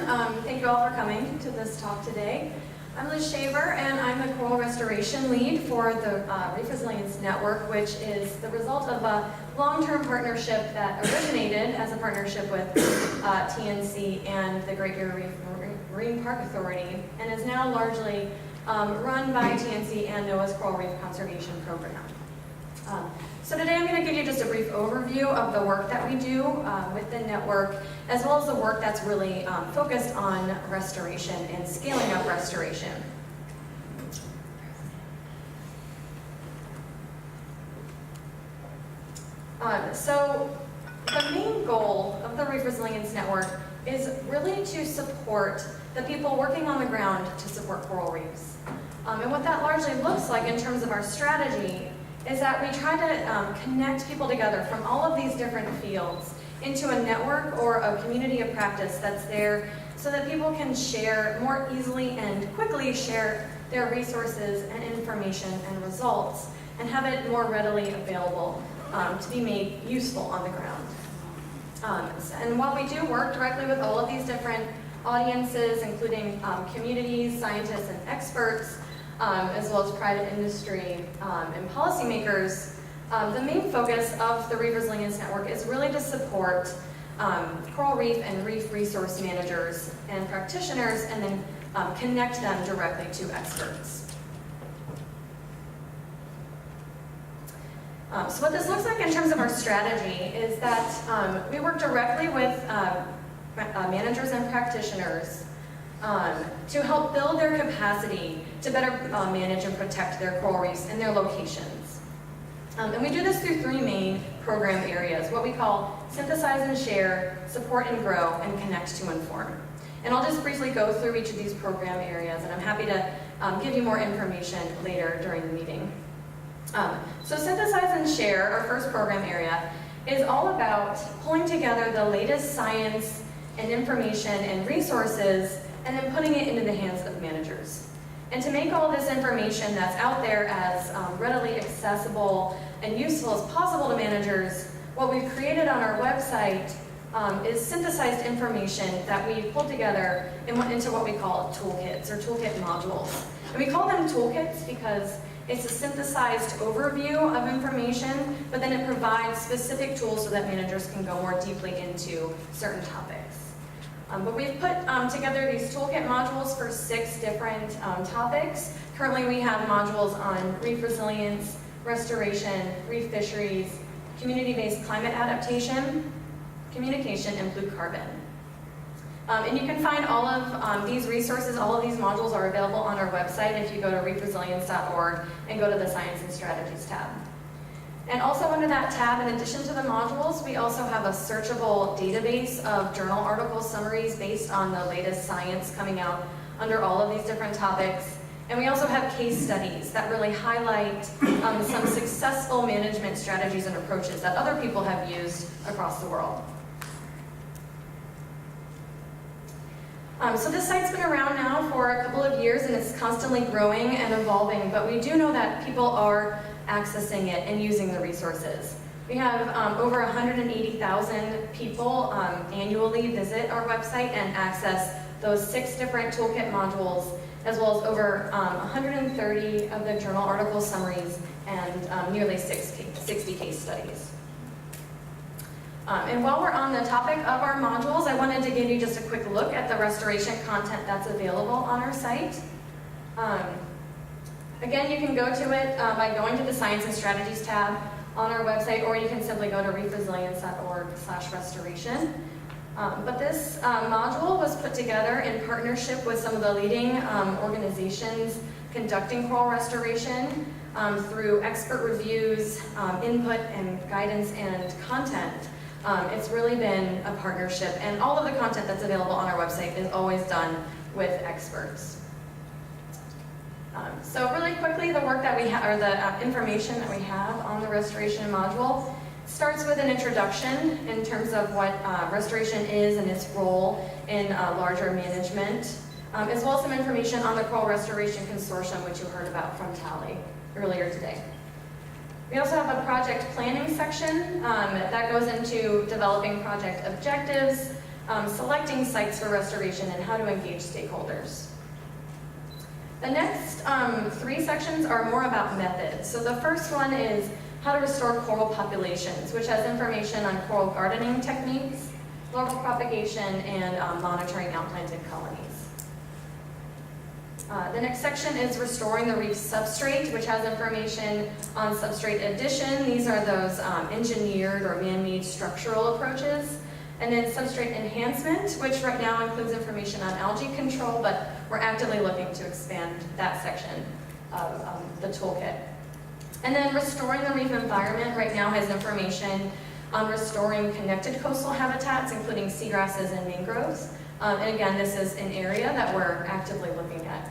Thank you all for coming to this talk today. I'm Liz Shaver, and I'm the Coral Restoration Lead for the Reef Resilience Network, which is the result of a long-term partnership that originated as a partnership with TNC and the Great Barrier Reef Marine Park Authority, and is now largely run by TNC and NOAA's Coral Reef Conservation Program. So today I'm going to give you just a brief overview of the work that we do with the network, as well as the work that's really focused on restoration and scaling up restoration. So the main goal of the Reef Resilience Network is really to support the people working on the ground to support coral reefs. And what that largely looks like in terms of our strategy is that we try to connect people together from all of these different fields into a network or a community of practice that's there so that people can share more easily and quickly share their resources and information and results and have it more readily available to be made useful on the ground. And while we do work directly with all of these different audiences, including communities, scientists, and experts, as well as private industry and policymakers, the main focus of the Reef Resilience Network is really to support coral reef and reef resource managers and practitioners, and then connect them directly to experts. So what this looks like in terms of our strategy is that we work directly with managers and practitioners to help build their capacity to better manage and protect their coral reefs and their locations. And we do this through three main program areas, what we call synthesize and share, support and grow, and connect to inform. And I'll just briefly go through each of these program areas, and I'm happy to give you more information later during the meeting. So synthesize and share, our first program area, is all about pulling together the latest science and information and resources and then putting it into the hands of managers. And to make all this information that's out there as readily accessible and useful as possible to managers, what we've created on our website is synthesized information that we pulled together into what we call toolkits or toolkit modules. And we call them toolkits because it's a synthesized overview of information, but then it provides specific tools so that managers can go more deeply into certain topics. But we've put together these toolkit modules for 6 different topics. Currently we have modules on reef resilience, restoration, reef fisheries, community-based climate adaptation, communication, and blue carbon. And you can find all of these resources, all of these modules are available on our website if you go to reefresilience.org and go to the Science and Strategies tab. And also under that tab, in addition to the modules, we also have a searchable database of journal article summaries based on the latest science coming out under all of these different topics. And we also have case studies that really highlight some successful management strategies and approaches that other people have used across the world. So this site's been around now for a couple of years, and it's constantly growing and evolving, but we do know that people are accessing it and using the resources. We have over 180,000 people annually visit our website and access those 6 different toolkit modules, as well as over 130 of the journal article summaries and nearly 60 case studies. And while we're on the topic of our modules, I wanted to give you just a quick look at the restoration content that's available on our site. Again, you can go to it by going to the Science and Strategies tab on our website, or you can simply go to reefresilience.org/restoration. But this module was put together in partnership with some of the leading organizations conducting coral restoration through expert reviews, input and guidance and content. It's really been a partnership, and all of the content that's available on our website is always done with experts. So really quickly, the work that we have, or the information that we have on the restoration module starts with an introduction in terms of what restoration is and its role in larger management, as well as some information on the Coral Restoration Consortium, which you heard about from Tally earlier today. We also have a project planning section that goes into developing project objectives, selecting sites for restoration, and how to engage stakeholders. The next 3 sections are more about methods. So the first one is how to restore coral populations, which has information on coral gardening techniques, larval propagation, and monitoring outplanted colonies. The next section is restoring the reef substrate, which has information on substrate addition. These are those engineered or man-made structural approaches. And then substrate enhancement, which right now includes information on algae control, but we're actively looking to expand that section of the toolkit. And then restoring the reef environment right now has information on restoring connected coastal habitats, including seagrasses and mangroves. And again, this is an area that we're actively looking at,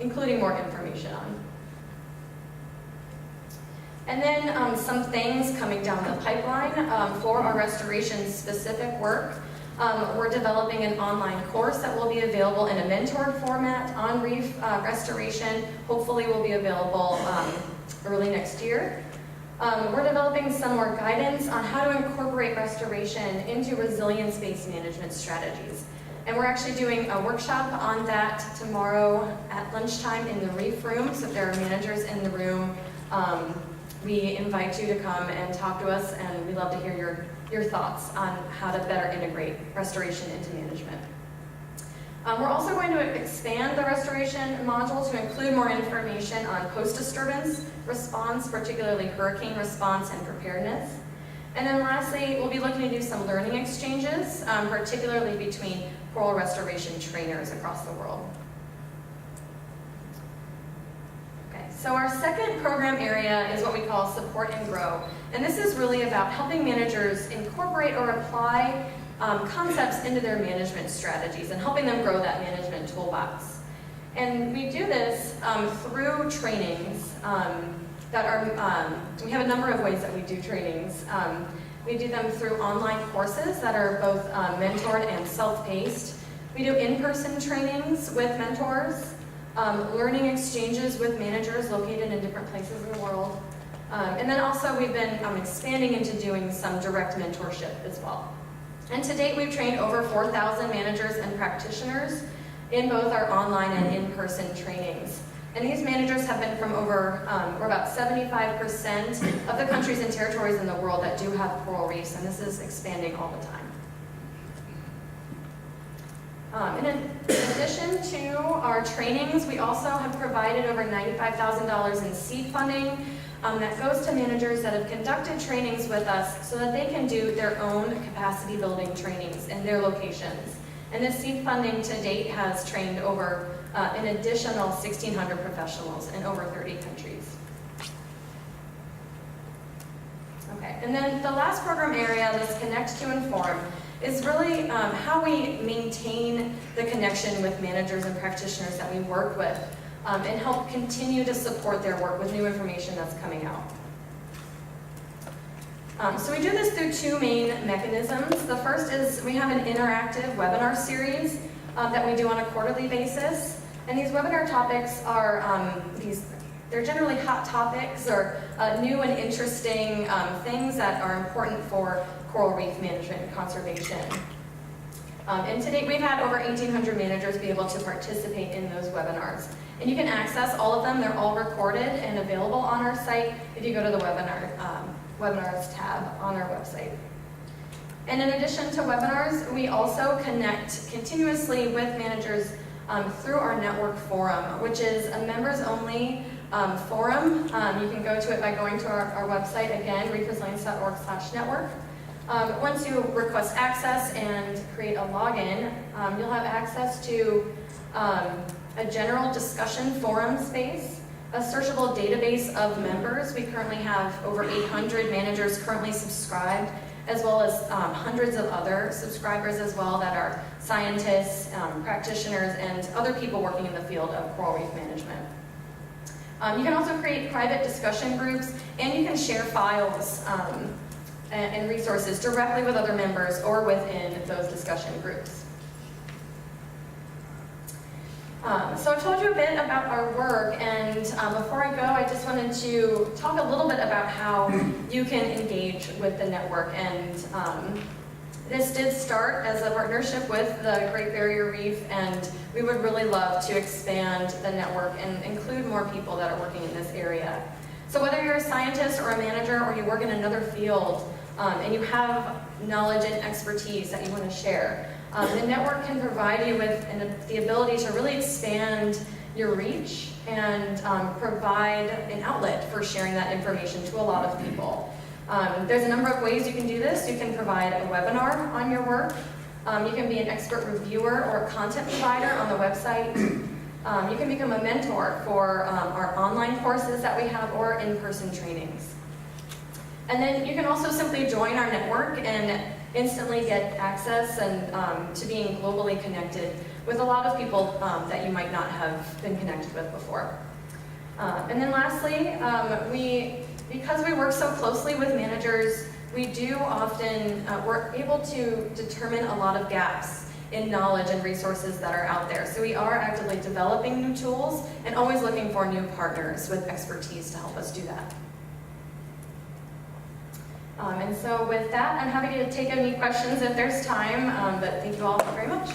including more information on. And then some things coming down the pipeline for our restoration-specific work. We're developing an online course that will be available in a mentored format on reef restoration. Hopefully will be available early next year. We're developing some more guidance on how to incorporate restoration into resilience-based management strategies. And we're actually doing a workshop on that tomorrow at lunchtime in the reef room. So if there are managers in the room, we invite you to come and talk to us, and we'd love to hear your thoughts on how to better integrate restoration into management. We're also going to expand the restoration module to include more information on post-disturbance response, particularly hurricane response and preparedness. And then lastly, we'll be looking to do some learning exchanges, particularly between coral restoration trainers across the world. So our second program area is what we call Support and Grow. And this is really about helping managers incorporate or apply concepts into their management strategies and helping them grow that management toolbox. And we do this through trainings that are, we have a number of ways that we do trainings. We do them through online courses that are both mentored and self-paced. We do in-person trainings with mentors. Learning exchanges with managers located in different places in the world. And then also we've been expanding into doing some direct mentorship as well. And to date we've trained over 4,000 managers and practitioners in both our online and in-person trainings. And these managers have been from over, or about 75% of the countries and territories in the world that do have coral reefs, and this is expanding all the time. In addition to our trainings, we also have provided over $95,000 in seed funding that goes to managers that have conducted trainings with us so that they can do their own capacity building trainings in their locations. And this seed funding to date has trained over an additional 1,600 professionals in over 30 countries. Okay, and then the last program area, this Connect to Inform, is really how we maintain the connection with managers and practitioners that we work with and help continue to support their work with new information that's coming out. So we do this through 2 main mechanisms. The first is we have an interactive webinar series that we do on a quarterly basis. And these webinar topics are, they're generally hot topics or new and interesting things that are important for coral reef management and conservation. And to date, we've had over 1,800 managers be able to participate in those webinars. And you can access all of them. They're all recorded and available on our site if you go to the webinars tab on our website. And in addition to webinars, we also connect continuously with managers through our network forum, which is a members-only forum. You can go to it by going to our website, again, reefresilience.org/network. Once you request access and create a login, you'll have access to a general discussion forum space, a searchable database of members. We currently have over 800 managers currently subscribed, as well as hundreds of other subscribers as well that are scientists, practitioners, and other people working in the field of coral reef management. You can also create private discussion groups, and you can share files and resources directly with other members or within those discussion groups. So I told you a bit about our work, and before I go, I just wanted to talk a little bit about how you can engage with the network and This did start as a partnership with the Great Barrier Reef, and we would really love to expand the network and include more people that are working in this area. So whether you're a scientist or a manager or you work in another field and you have knowledge and expertise that you want to share, the network can provide you with the ability to really expand your reach and provide an outlet for sharing that information to a lot of people. There's a number of ways you can do this. You can provide a webinar on your work. You can be an expert reviewer or a content provider on the website. You can become a mentor for our online courses that we have or in-person trainings. And then you can also simply join our network and instantly get access and to being globally connected with a lot of people that you might not have been connected with before. And then lastly, because we work so closely with managers, we do often, we're able to determine a lot of gaps in knowledge and resources that are out there. So we are actively developing new tools and always looking for new partners with expertise to help us do that. And so with that, I'm happy to take any questions if there's time, but thank you all very much.